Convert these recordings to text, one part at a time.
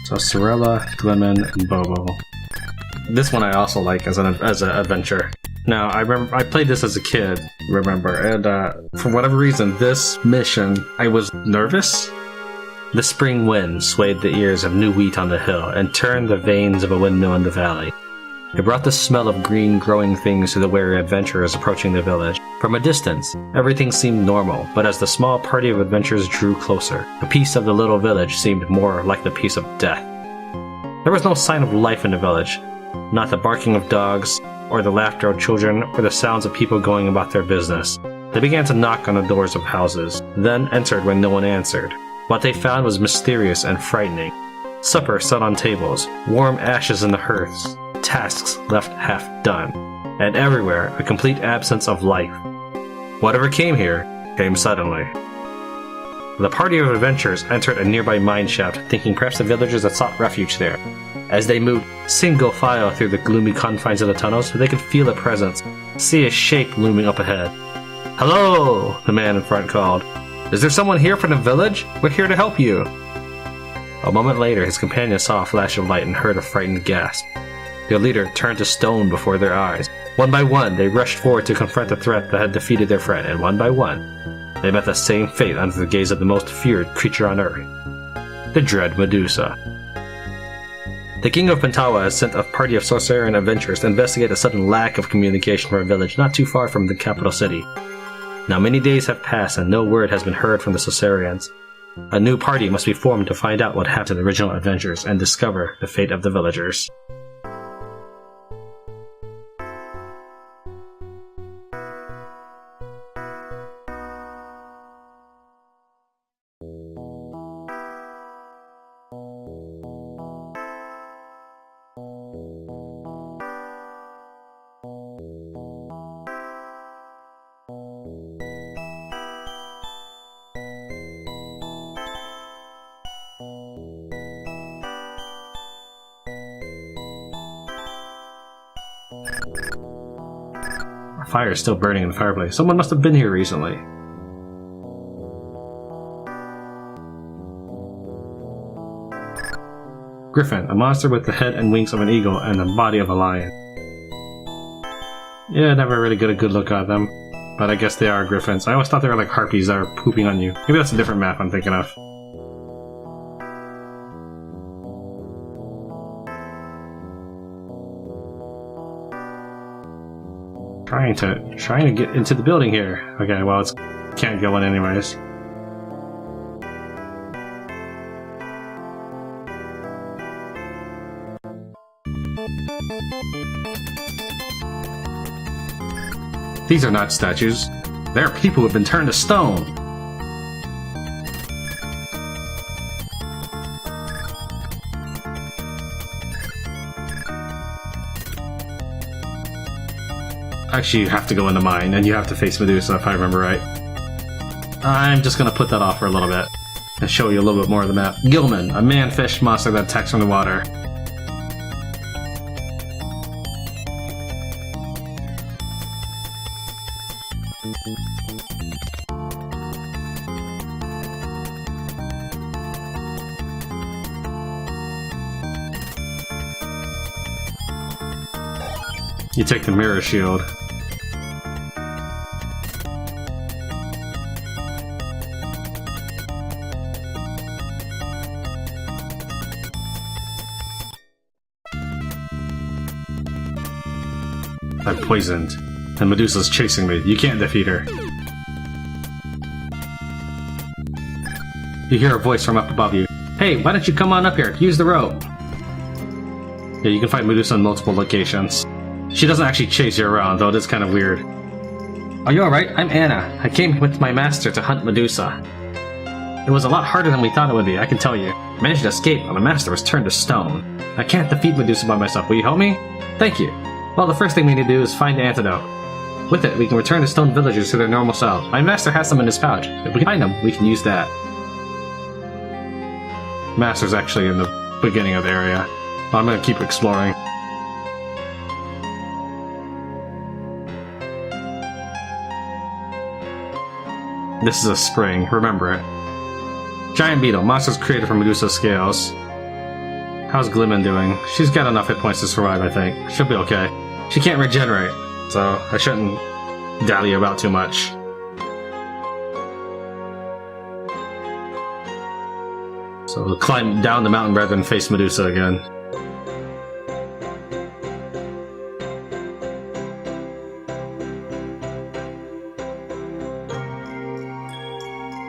So Sorella, Glimmin, and Bobo. This one I also like as an adventure. Now, I played this as a kid, remember, and for whatever reason, this mission, I was nervous. The spring wind swayed the ears of new wheat on the hill and turned the vanes of a windmill in the valley. It brought the smell of green growing things to the wary adventurers approaching the village. From a distance, everything seemed normal, but as the small party of adventurers drew closer, a piece of the little village seemed more like the piece of death. There was no sign of life in the village, not the barking of dogs, or the laughter of children, or the sounds of people going about their business. They began to knock on the doors of houses, then entered when no one answered. What they found was mysterious and frightening. Supper set on tables, warm ashes in the hearths, tasks left half done, and everywhere a complete absence of life. Whatever came here, came suddenly. The party of adventurers entered a nearby mine shaft, thinking perhaps the villagers had sought refuge there. As they moved single file through the gloomy confines of the tunnels, they could feel a presence, see a shape looming up ahead. "Hello!" the man in front called. "Is there someone here from the village? We're here to help you." A moment later, his companion saw a flash of light and heard a frightened gasp. Their leader turned to stone before their eyes. One by one, they rushed forward to confront the threat that had defeated their friend, and one by one, they met the same fate under the gaze of the most feared creature on earth, the dread Medusa. The king of Pentawa has sent a party of Sorcerian adventurers to investigate a sudden lack of communication from a village not too far from the capital city. Now many days have passed and no word has been heard from the Sorcerians. A new party must be formed to find out what happened to the original adventurers and discover the fate of the villagers. Fire is still burning in the fireplace. Someone must have been here recently. Griffin, a monster with the head and wings of an eagle and the body of a lion. Yeah, never really get a good look at them, but I guess they are griffins. I always thought they were like harpies that are pooping on you. Maybe that's a different map I'm thinking of. Trying to get into the building here. Okay, well, it's can't go in anyways. These are not statues. They are people who have been turned to stone. Actually, you have to go in the mine, and you have to face Medusa, if I remember right. I'm just gonna put that off for a little bit, and show you a little bit more of the map. Gilman, a man-fish monster that attacks from the water. You take the mirror shield. I'm poisoned, and Medusa's chasing me. You can't defeat her. You hear a voice from up above you. Hey, why don't you come on up here? Use the rope. Yeah, you can fight Medusa in multiple locations. She doesn't actually chase you around, though it is kind of weird. Are you alright? I'm Anna. I came with my master to hunt Medusa. It was a lot harder than we thought it would be, I can tell you. I managed to escape, but my master was turned to stone. I can't defeat Medusa by myself. Will you help me? Thank you. Well, the first thing we need to do is find the antidote. With it, we can return the stone villagers to their normal selves. My master has them in his pouch. If we find them, we can use that. Master's actually in the beginning of the area. I'm gonna keep exploring. This is a spring, remember it. Giant beetle, monsters created from Medusa's scales. How's Glimmin doing? She's got enough hit points to survive, I think. She'll be okay. She can't regenerate, so I shouldn't dally about too much. So we'll climb down the mountain rather than face Medusa again.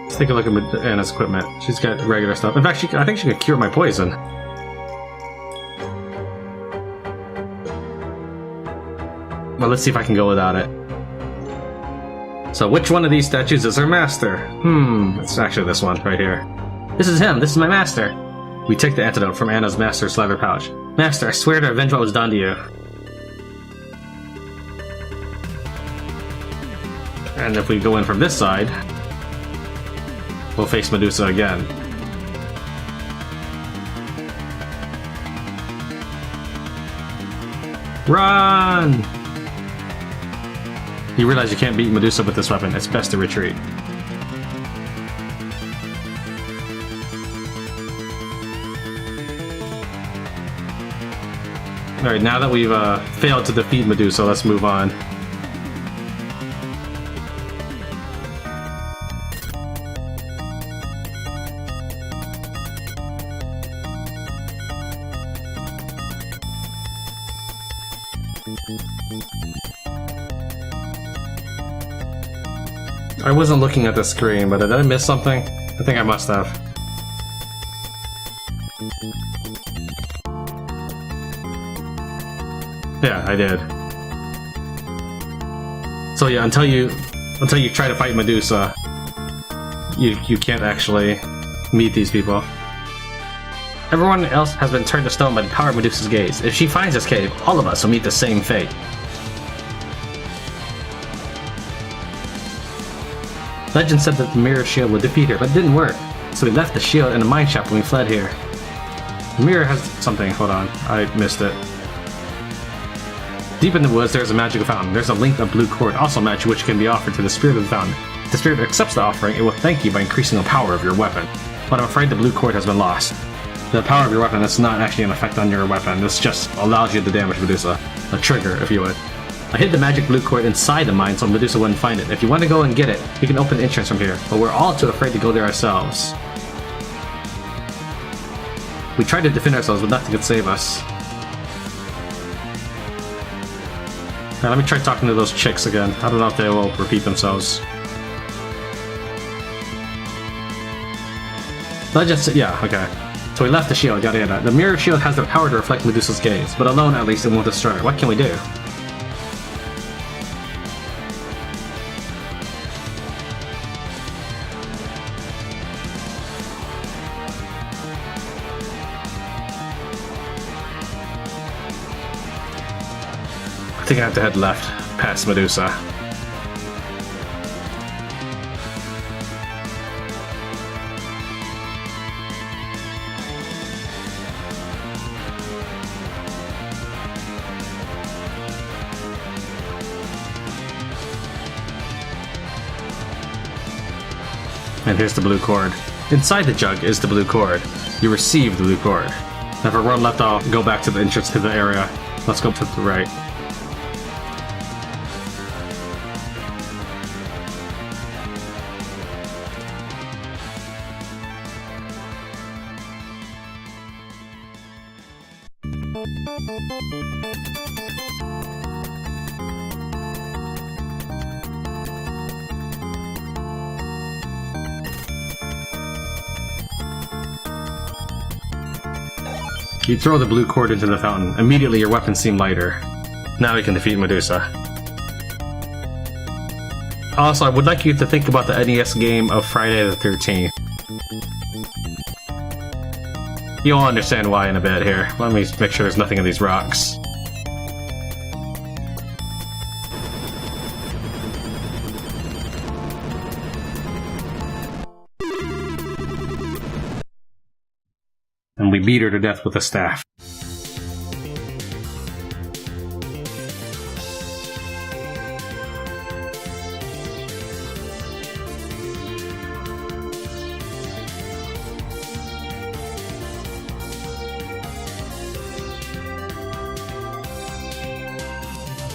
Let's take a look at Anna's equipment. She's got regular stuff. In fact, I think she could cure my poison. Well, let's see if I can go without it. So which one of these statues is her master? It's actually this one right here. This is him. This is my master. We take the antidote from Anna's master's leather pouch. Master, I swear to avenge what was done to you. And if we go in from this side, we'll face Medusa again. Run! You realize you can't beat Medusa with this weapon. It's best to retreat. Alright, now that we've failed to defeat Medusa, let's move on. I wasn't looking at the screen, but did I miss something? I think I must have. Yeah, I did. So yeah, until you try to fight Medusa, you can't actually meet these people. Everyone else has been turned to stone by the power of Medusa's gaze. If she finds this cave, all of us will meet the same fate. Legend said that the mirror shield would defeat her, but it didn't work. So we left the shield in a mine shaft when we fled here. The mirror has something. Hold on, I missed it. Deep in the woods, there's a magical fountain. There's a length of blue cord, also magic, which can be offered to the spirit of the fountain. If the spirit accepts the offering, it will thank you by increasing the power of your weapon. But I'm afraid the blue cord has been lost. The power of your weapon is not actually an effect on your weapon. This just allows you to damage Medusa. A trigger, if you would. I hid the magic blue cord inside the mine so Medusa wouldn't find it. If you want to go and get it, we can open the entrance from here, but we're all too afraid to go there ourselves. We tried to defend ourselves, but nothing could save us. Now, let me try talking to those chicks again. I don't know if they will repeat themselves. Yeah, okay. So we left the shield, yada yada. The mirror shield has the power to reflect Medusa's gaze, but alone at least it won't destroy her. What can we do? I think I have to head left, past Medusa. And here's the blue cord. Inside the jug is the blue cord. You receive the blue cord. Now if we're run left, I'll go back to the entrance to the area. Let's go to the right. You throw the blue cord into the fountain. Immediately your weapons seem lighter. Now we can defeat Medusa. Also, I would like you to think about the NES game of Friday the 13th. You'll understand why in a bit here. Let me make sure there's nothing in these rocks. And we beat her to death with a staff.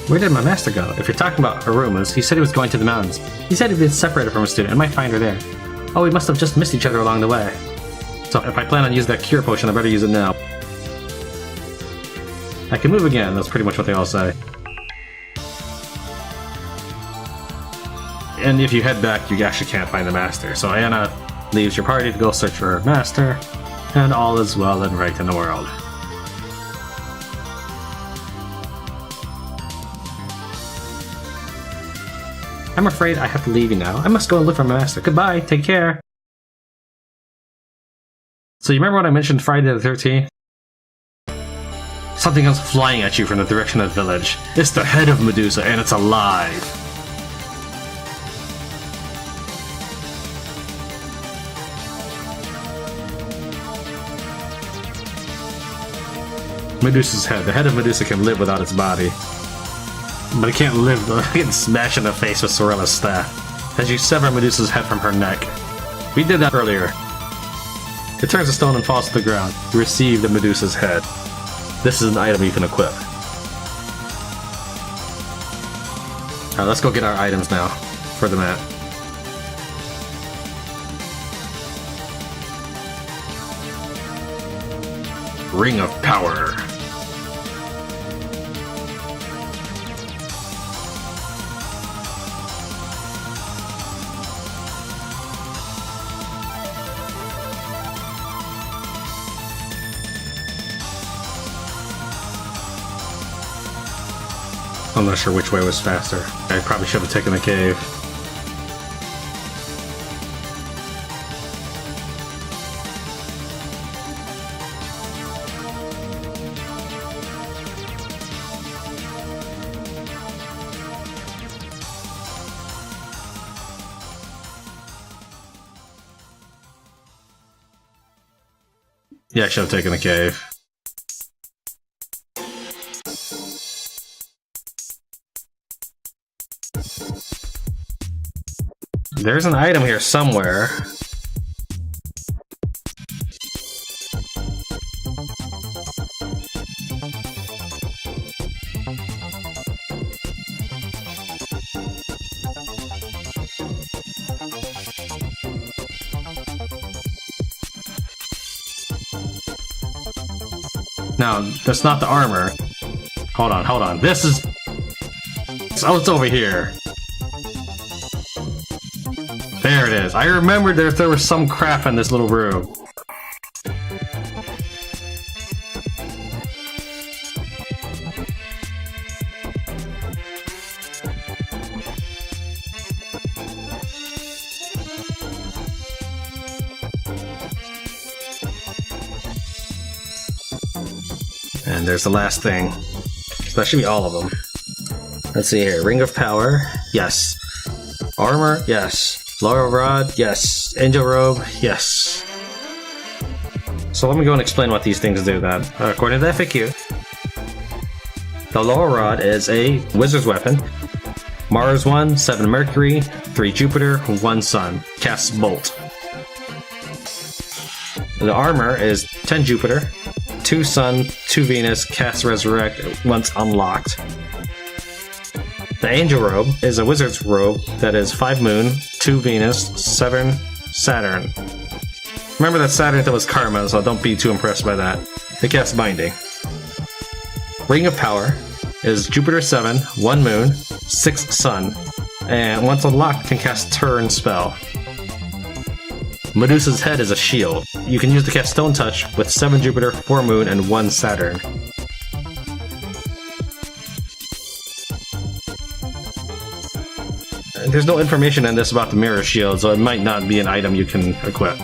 Where did my master go? If you're talking about aromas, he said he was going to the mountains. He said he'd been separated from a student and might find her there. Oh, we must have just missed each other along the way. So if I plan on using that cure potion, I better use it now. I can move again, that's pretty much what they all say. And if you head back, you actually can't find the master. So Anna leaves your party to go search for her master, and all is well and right in the world. I'm afraid I have to leave you now. I must go and look for my master. Goodbye, take care. So you remember when I mentioned Friday the 13th? Something else flying at you from the direction of the village. It's the head of Medusa, and it's alive. Medusa's head. The head of Medusa can live without its body. But it can't live, it can smash in the face with Sorella's staff. As you sever Medusa's head from her neck. We did that earlier. It turns to stone and falls to the ground. You receive the Medusa's head. This is an item you can equip. Alright, let's go get our items now for the map. Ring of Power. I'm not sure which way was faster. I probably should have taken the cave. Yeah, I should have taken the cave. There's an item here somewhere. No, that's not the armor. Hold on, hold on. This is... Oh, it's over here. There it is. I remembered there was some crap in this little room. And there's the last thing. So that should be all of them. Let's see here. Ring of Power. Yes. Armor. Yes. Laurel Rod, yes. Angel Robe, yes. So let me go and explain what these things do then. According to the FAQ, the Laurel Rod is a wizard's weapon. Mars 1, 7 Mercury, 3 Jupiter, 1 Sun. Casts Bolt. The armor is 10 Jupiter, 2 Sun, 2 Venus, casts Resurrect once unlocked. The Angel Robe is a wizard's robe that is 5 Moon, 2 Venus, 7 Saturn. Remember that Saturn that was Karma, so don't be too impressed by that. It casts Binding. Ring of Power is Jupiter 7, 1 Moon, 6 Sun, and once unlocked can cast Turn Spell. Medusa's head is a shield. You can use the cast Stone Touch with 7 Jupiter, 4 Moon, and 1 Saturn. There's no information in this about the Mirror Shield, so it might not be an item you can equip.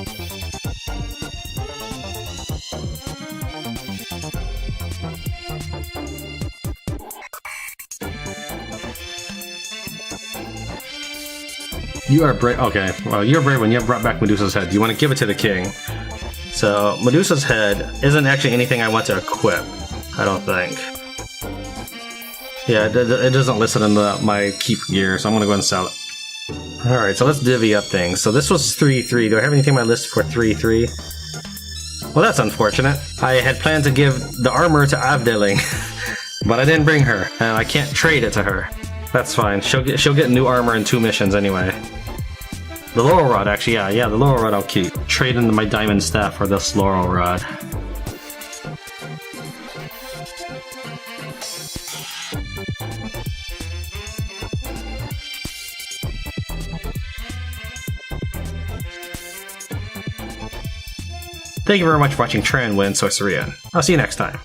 You are brave. Okay, well, you're brave when you brought back Medusa's head. You want to give it to the king. So, Medusa's head isn't actually anything I want to equip, I don't think. Yeah, it doesn't list it in my keep gear, so I'm gonna go ahead and sell it. Alright, so let's divvy up things. So this was 3-3. Do I have anything on my list for 3-3? Well, that's unfortunate. I had planned to give the armor to Avdeling. But I didn't bring her, and I can't trade it to her. That's fine. She'll get new armor in 2 missions anyway. The Laurel Rod, actually, yeah, the Laurel Rod I'll keep. Trade in my Diamond Staff for this Laurel Rod. Thank you very much for watching Tran win Sorcerian. I'll see you next time.